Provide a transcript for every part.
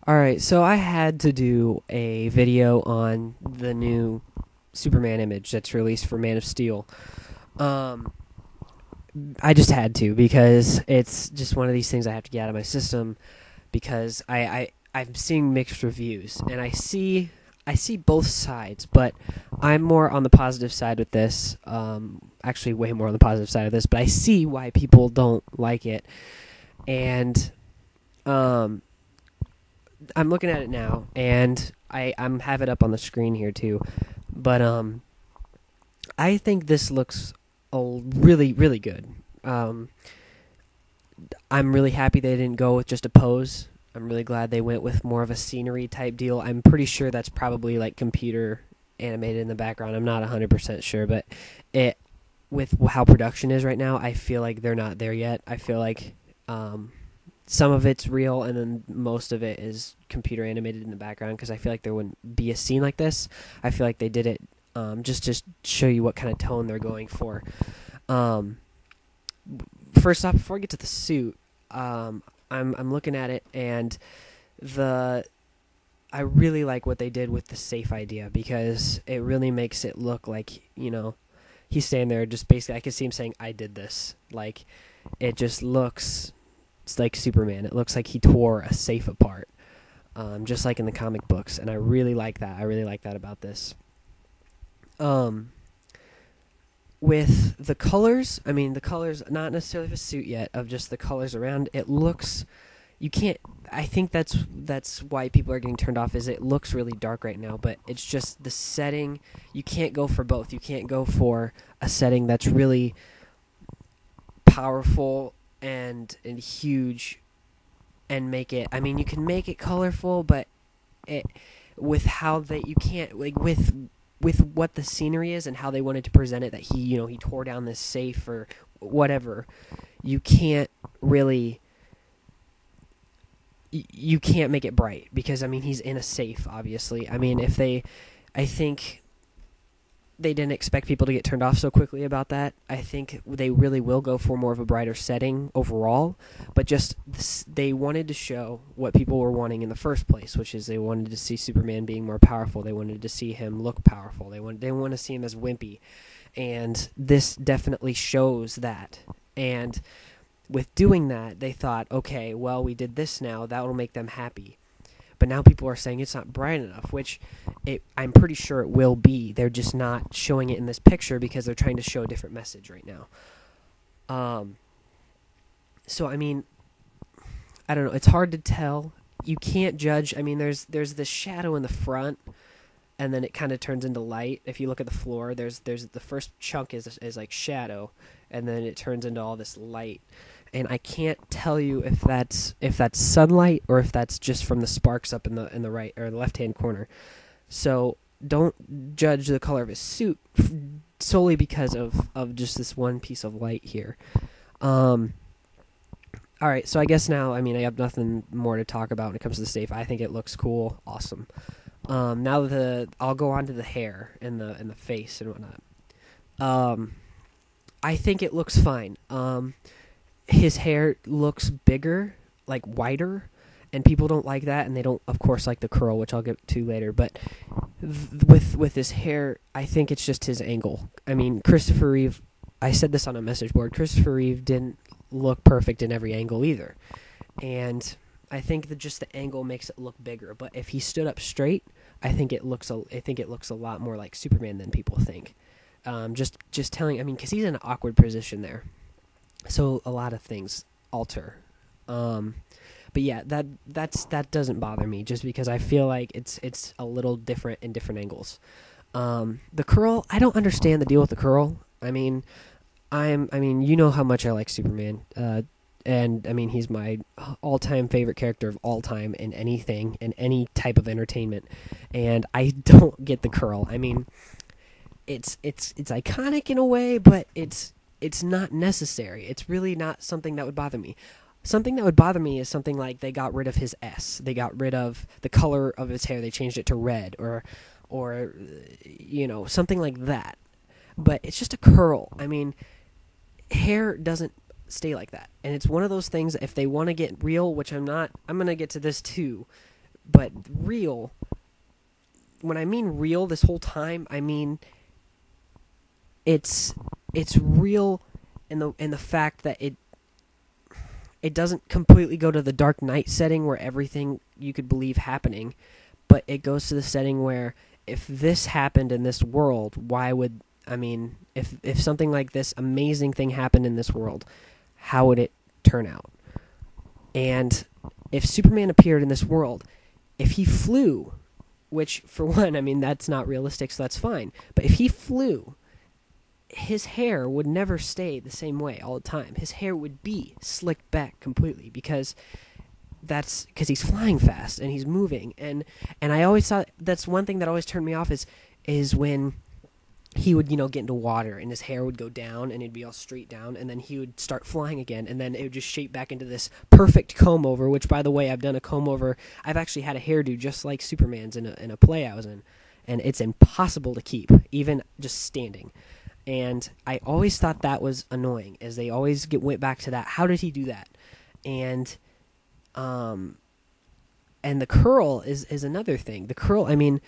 Alright, so I had to do a video on the new Superman image that's released for Man of Steel. Um, I just had to because it's just one of these things I have to get out of my system because I'm seeing mixed reviews and I see both sides, but I'm more on the positive side with this. Actually, way more on the positive side of this, but I see why people don't like it, and um, I'm looking at it now, and I'm have it up on the screen here too. But I think this looks really really good. Um, I'm really happy they didn't go with just a pose. I'm really glad they went with more of a scenery type deal. I'm pretty sure that's probably like computer animated in the background. I'm not 100% sure, but it with how production is right now, I feel like they're not there yet. I feel like some of it's real, and then most of it is computer animated in the background because I feel like there wouldn't be a scene like this. I feel like they did it just show you what kind of tone they're going for. Um, First off, before I get to the suit, I'm looking at it, and the I really like what they did with the safe idea because it really makes it look like he's standing there just basically. I can see him saying, "I did this." Like it just looks. It's like Superman. It looks like he tore a safe apart, just like in the comic books, and I really like that. I really like that about this. Um, with the colors, I mean, the colors, not necessarily of a suit yet, of just the colors around, it looks, you can't, I think that's why people are getting turned off, is it looks really dark right now, but it's just the setting, you can't go for both. You can't go for a setting that's really powerful and huge and make it, I mean, you can make it colorful, but it, with how they, you can't, like, with what the scenery is and how they wanted to present it, that he tore down this safe or whatever, you can't really, you can't make it bright because I mean he's in a safe, obviously. I mean, I think they didn't expect people to get turned off so quickly about that. I think they really will go for more of a brighter setting overall, but just they wanted to show what people were wanting in the first place, which is they wanted to see Superman being more powerful. They wanted to see him look powerful. They want to see him as wimpy, and this definitely shows that. And with doing that, they thought, okay, well, we did this now. That will make them happy. But now people are saying it's not bright enough, which I'm pretty sure it will be. They're just not showing it in this picture because they're trying to show a different message right now. So, I mean, I don't know. It's hard to tell. You can't judge. I mean, there's this shadow in the front, and then it kind of turns into light. If you look at the floor, there's the first chunk is like shadow, and then it turns into all this light. And I can't tell you if that's sunlight or if that's just from the sparks up in the right or the left hand corner. So don't judge the color of his suit solely because of just this one piece of light here. All right, so I guess now, I mean, I have nothing more to talk about when it comes to the safe. I think it looks cool, awesome. Now I'll go on to the hair and the face and whatnot. I think it looks fine. His hair looks bigger, like whiter, and people don't like that, and they don't, of course, like the curl, which I'll get to later. But with his hair, I think it's just his angle. I mean, Christopher Reeve, I said this on a message board, Christopher Reeve didn't look perfect in every angle either. And I think that just the angle makes it look bigger. But if he stood up straight, I think it looks a lot more like Superman than people think. Just telling, I mean, because he's in an awkward position there. So a lot of things alter. But yeah, that doesn't bother me just because I feel like it's a little different in different angles. The curl, I don't understand the deal with the curl. I mean, you know how much I like Superman. And I mean, he's my all-time favorite character of all time in anything, in any type of entertainment. And I don't get the curl. I mean, it's iconic in a way, but it's not necessary. It's really not something that would bother me. Something that would bother me is something like they got rid of his S. They got rid of the color of his hair. They changed it to red or something like that. But it's just a curl. I mean, hair doesn't stay like that. And it's one of those things that if they want to get real, which I'm not, I'm going to get to this too. But real, when I mean real this whole time, I mean it's real in the fact that it doesn't completely go to the Dark Knight setting where everything you could believe happening, but it goes to the setting where if this happened in this world, why would, I mean, if something like this amazing thing happened in this world, how would it turn out? And if Superman appeared in this world, if he flew, which for one, I mean, that's not realistic, so that's fine, but if he flew, his hair would never stay the same way all the time. His hair would be slicked back completely because he's flying fast and he's moving. And I always thought that's one thing that always turned me off is when he would, get into water and his hair would go down and it'd be all straight down, and then he would start flying again, and then it would just shape back into this perfect comb over, which, by the way, I've done a comb over. I've actually had a hairdo just like Superman's in a play I was in, and it's impossible to keep, even just standing. And I always thought that was annoying, as they always went back to that. How did he do that? And the curl is another thing. The curl, I mean,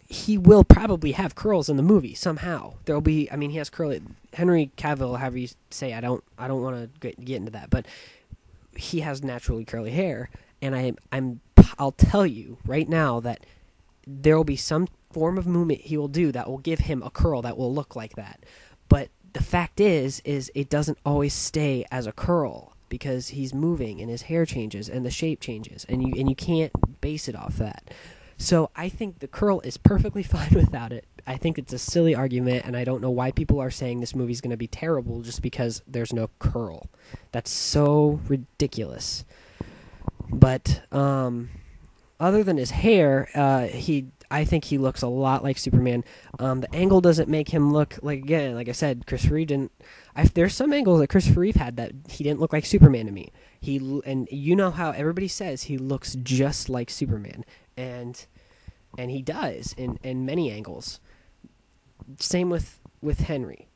he will probably have curls in the movie somehow. There'll be, I mean, he has curly. Henry Cavill, however you say, I don't want to get into that, but he has naturally curly hair, and I'll tell you right now that there will be some form of movement he will do that will give him a curl that will look like that. But the fact is it doesn't always stay as a curl because he's moving and his hair changes and the shape changes, and you can't base it off that. So I think the curl is perfectly fine without it. I think it's a silly argument, and I don't know why people are saying this movie's going to be terrible just because there's no curl. That's so ridiculous. But other than his hair, I think he looks a lot like Superman. The angle doesn't make him look like, again, like I said, Christopher Reeve didn't. There's some angles that Christopher Reeve had that he didn't look like Superman to me. And you know how everybody says he looks just like Superman, and he does in many angles. Same with Henry.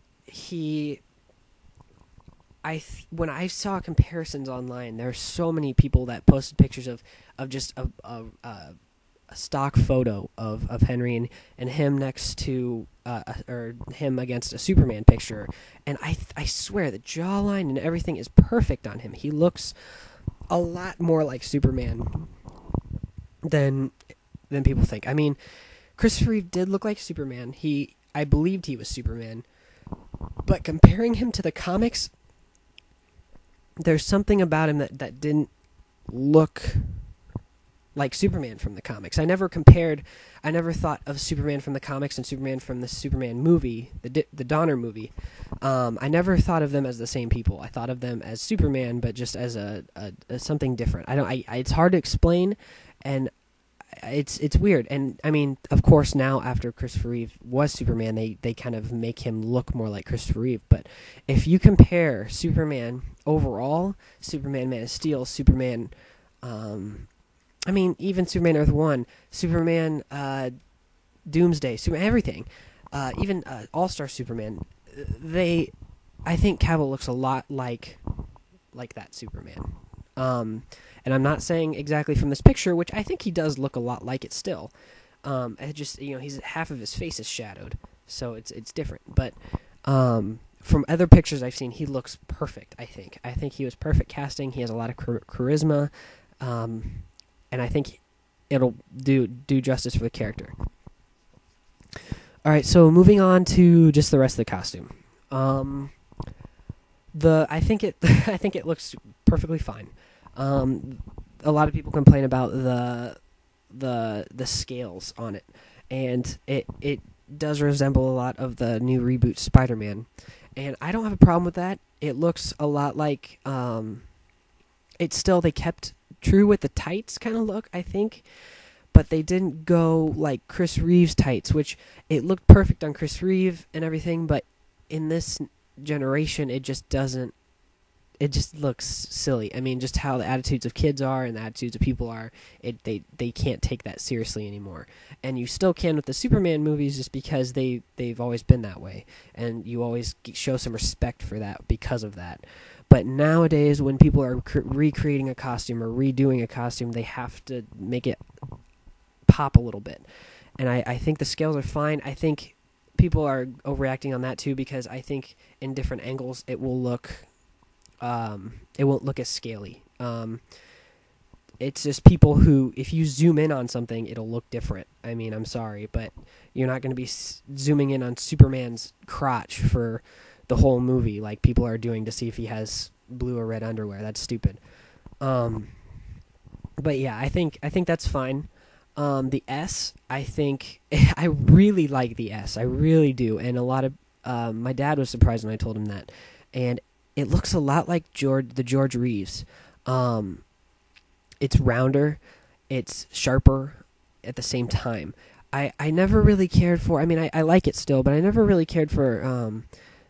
When I saw comparisons online, there are so many people that posted pictures of just a stock photo of Henry and him next to or him against a Superman picture, and I swear the jawline and everything is perfect on him. He looks a lot more like Superman than people think. I mean, Christopher Reeve did look like Superman. I believed he was Superman, but comparing him to the comics, there's something about him that didn't look like Superman from the comics. I never thought of Superman from the comics and Superman from the Superman movie, the Donner movie. I never thought of them as the same people. I thought of them as Superman, but just as a something different. It's hard to explain, and it's weird. And I mean, of course, now after Christopher Reeve was Superman, they kind of make him look more like Christopher Reeve. But if you compare Superman overall, Superman Man of Steel, Superman, I mean, even Superman Earth 1, Superman Doomsday, Superman, everything, even All-Star Superman, I think Cavill looks a lot like that Superman. And I'm not saying exactly from this picture, which I think he does look a lot like it still. It just, he's half of his face is shadowed, so it's different. But from other pictures I've seen, he looks perfect. I think he was perfect casting. He has a lot of charisma, and I think it'll do justice for the character. All right, so moving on to just the rest of the costume. I think it looks perfectly fine. A lot of people complain about the scales on it, and it does resemble a lot of the new reboot Spider-Man, and I don't have a problem with that. It looks a lot like they kept true with the tights kind of look, I think, but they didn't go like Chris Reeve's tights, which it looked perfect on Chris Reeve and everything, but in this generation it just doesn't. It just looks silly. I mean, just how the attitudes of kids are and the attitudes of people are, they can't take that seriously anymore. And you still can with the Superman movies just because they've always been that way. And you always show some respect for that because of that. But nowadays, when people are recreating a costume or redoing a costume, they have to make it pop a little bit. And I think the scales are fine. I think people are overreacting on that too, because I think in different angles it will look, it won't look as scaly. It's just people who, if you zoom in on something, it'll look different. I mean, I'm sorry, but you're not going to be zooming in on Superman's crotch for the whole movie like people are doing to see if he has blue or red underwear. That's stupid. But yeah, I think that's fine. The S, I think I really like the S. I really do. And a lot of my dad was surprised when I told him that. And it looks a lot like the George Reeves. It's rounder, it's sharper at the same time. I never really cared for, I mean, I like it still, but I never really cared for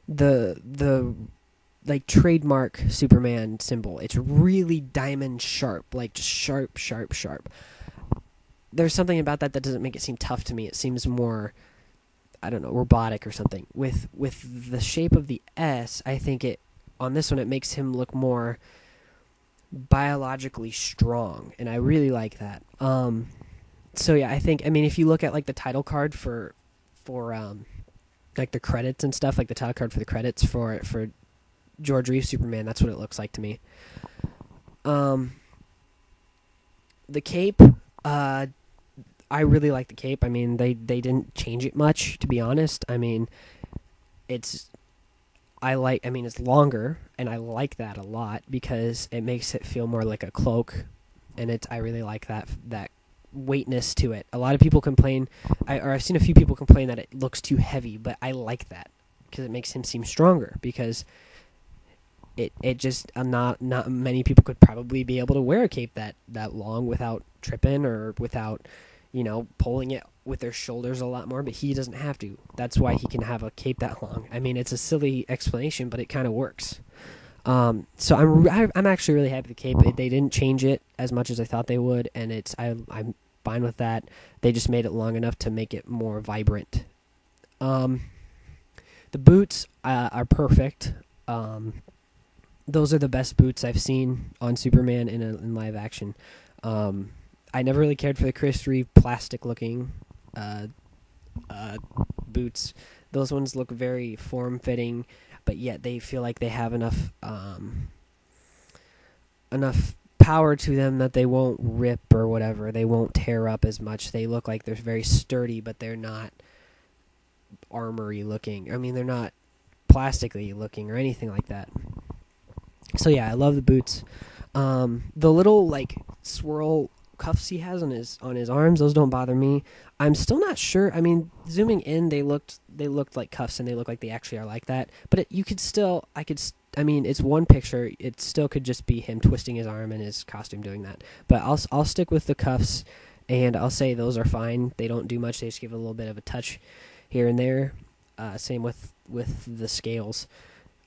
the like trademark Superman symbol. It's really diamond sharp, like just sharp, sharp, sharp. There's something about that doesn't make it seem tough to me. It seems more, I don't know, robotic or something. With the shape of the S, I think on this one it makes him look more biologically strong, and I really like that. So yeah, I mean, if you look at like the title card for like the credits and stuff, like the title card for the credits for George Reeves Superman, that's what it looks like to me. The cape, I really like the cape. I mean, they didn't change it much, to be honest. I mean, it's longer, and I like that a lot because it makes it feel more like a cloak, and I really like that weightness to it. A lot of people complain, I've seen a few people complain that it looks too heavy, but I like that because it makes him seem stronger, because it just not many people could probably be able to wear a cape that long without tripping or without, pulling it with their shoulders a lot more, but he doesn't have to. That's why he can have a cape that long. I mean, it's a silly explanation, but it kind of works. So I'm actually really happy with the cape. They didn't change it as much as I thought they would, and I'm fine with that. They just made it long enough to make it more vibrant. The boots are perfect. Those are the best boots I've seen on Superman in live action. I never really cared for the Chris Reeve plastic-looking boots. Those ones look very form-fitting, but yet they feel like they have enough power to them that they won't rip or whatever. They won't tear up as much. They look like they're very sturdy, but they're not armory looking. I mean, they're not plastically looking or anything like that. So yeah, I love the boots. The little like swirl cuffs he has on his arms, those don't bother me. I'm still not sure. I mean, zooming in, they looked like cuffs, and they look like they actually are like that. But I mean, it's one picture. It still could just be him twisting his arm in his costume doing that. But I'll stick with the cuffs, and I'll say those are fine. They don't do much. They just give it a little bit of a touch here and there. Same with the scales.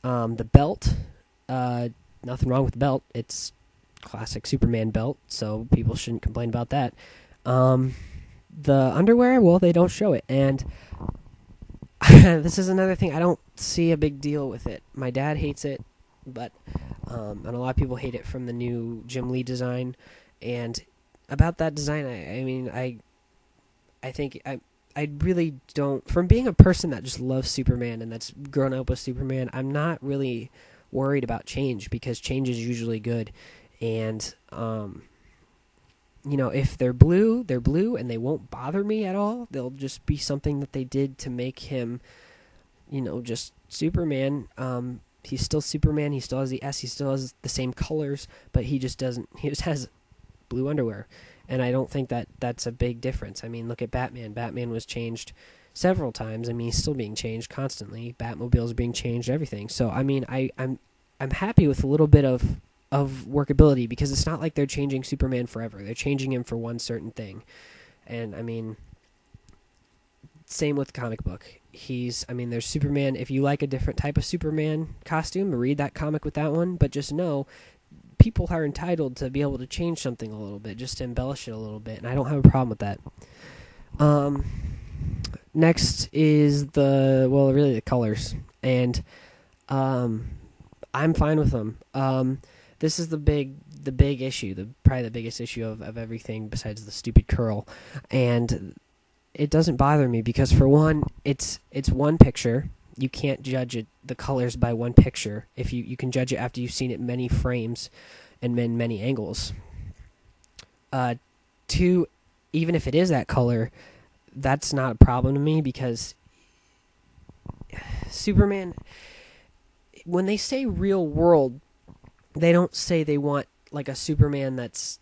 The belt, nothing wrong with the belt. It's classic Superman belt, so people shouldn't complain about that. The underwear, well, they don't show it, and this is another thing. I don't see a big deal with it. My dad hates it, but and a lot of people hate it from the new Jim Lee design. And about that design, I think I really don't. From being a person that just loves Superman and that's grown up with Superman, I'm not really worried about change, because change is usually good. And if they're blue, and they won't bother me at all. They'll just be something that they did to make him, just Superman. He's still Superman. He still has the S. He still has the same colors, but he just doesn't. He just has blue underwear, and I don't think that's a big difference. I mean, look at Batman. Batman was changed several times. I mean, he's still being changed constantly. Batmobiles are being changed. Everything. So I mean, I'm happy with a little bit of workability, because it's not like they're changing Superman forever. They're changing him for one certain thing. And I mean, same with the comic book. There's Superman. If you like a different type of Superman costume, read that comic with that one, but just know people are entitled to be able to change something a little bit, just to embellish it a little bit, and I don't have a problem with that. Next is the colors. And I'm fine with them. This is the big issue, probably the biggest issue of everything besides the stupid curl, and it doesn't bother me because for one, it's one picture. You can't judge the colors by one picture. If you can judge it after you've seen it many frames and many angles. Two, even if it is that color, that's not a problem to me because Superman, when they say real world, they don't say they want like a Superman that's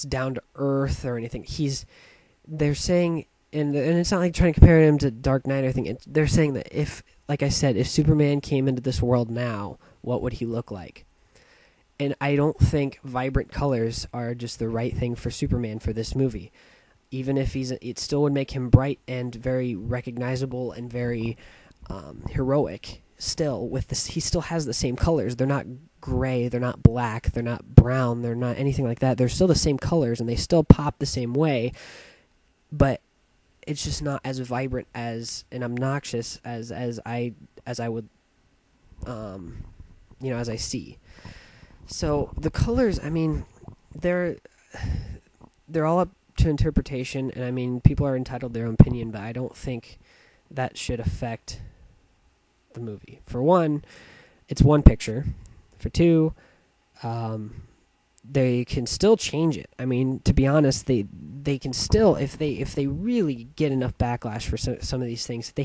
down to earth or anything. They're saying, and it's not like trying to compare him to Dark Knight or anything. They're saying that if, like I said, if Superman came into this world now, what would he look like? And I don't think vibrant colors are just the right thing for Superman for this movie. Even if it still would make him bright and very recognizable and very heroic. Still, with this, he still has the same colors. They're not gray, they're not black, they're not brown, they're not anything like that. They're still the same colors, and they still pop the same way. But it's just not as vibrant as and obnoxious as I would, as I see. So the colors, I mean, they're all up to interpretation, and I mean, people are entitled to their own opinion, but I don't think that should affect the movie. For one, it's one picture. For two, they can still change it. I mean, to be honest, they can still, if they really get enough backlash for some of these things, the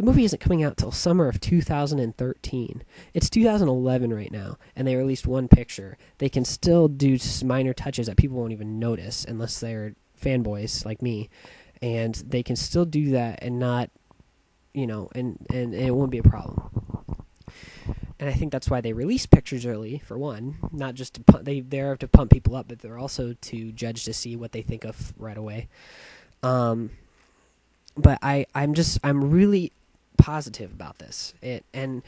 movie isn't coming out till summer of 2013. It's 2011 right now, and they released one picture. They can still do minor touches that people won't even notice unless they're fanboys like me, and they can still do that and not, and it won't be a problem. And I think that's why they release pictures early, for one. Not just they're to pump people up, but they're also to judge to see what they think of right away. But I'm really positive about this. And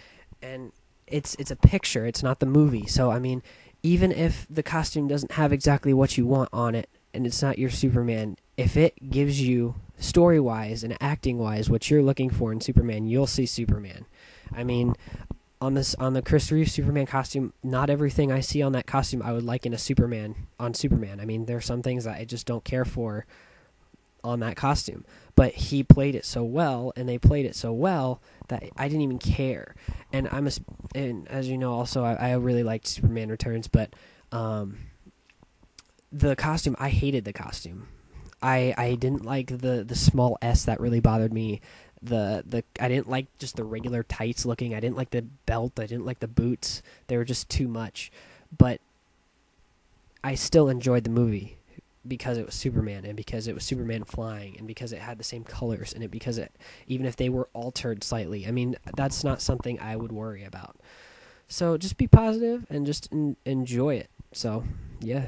it's a picture, it's not the movie. So I mean, even if the costume doesn't have exactly what you want on it, and it's not your Superman, if it gives you story-wise and acting-wise what you're looking for in Superman, you'll see Superman. I mean, on the Chris Reeve Superman costume, not everything I see on that costume I would like in a Superman. I mean, there are some things that I just don't care for on that costume. But he played it so well, and they played it so well that I didn't even care. And and as you know, also I really liked Superman Returns, but the costume, I hated the costume. I didn't like the small S. That really bothered me. I didn't like just the regular tights looking. I didn't like the belt. I didn't like the boots. They were just too much. But I still enjoyed the movie because it was Superman, and because it was Superman flying, and because it had the same colors, and even if they were altered slightly. I mean, that's not something I would worry about. So just be positive and just enjoy it. So, yeah.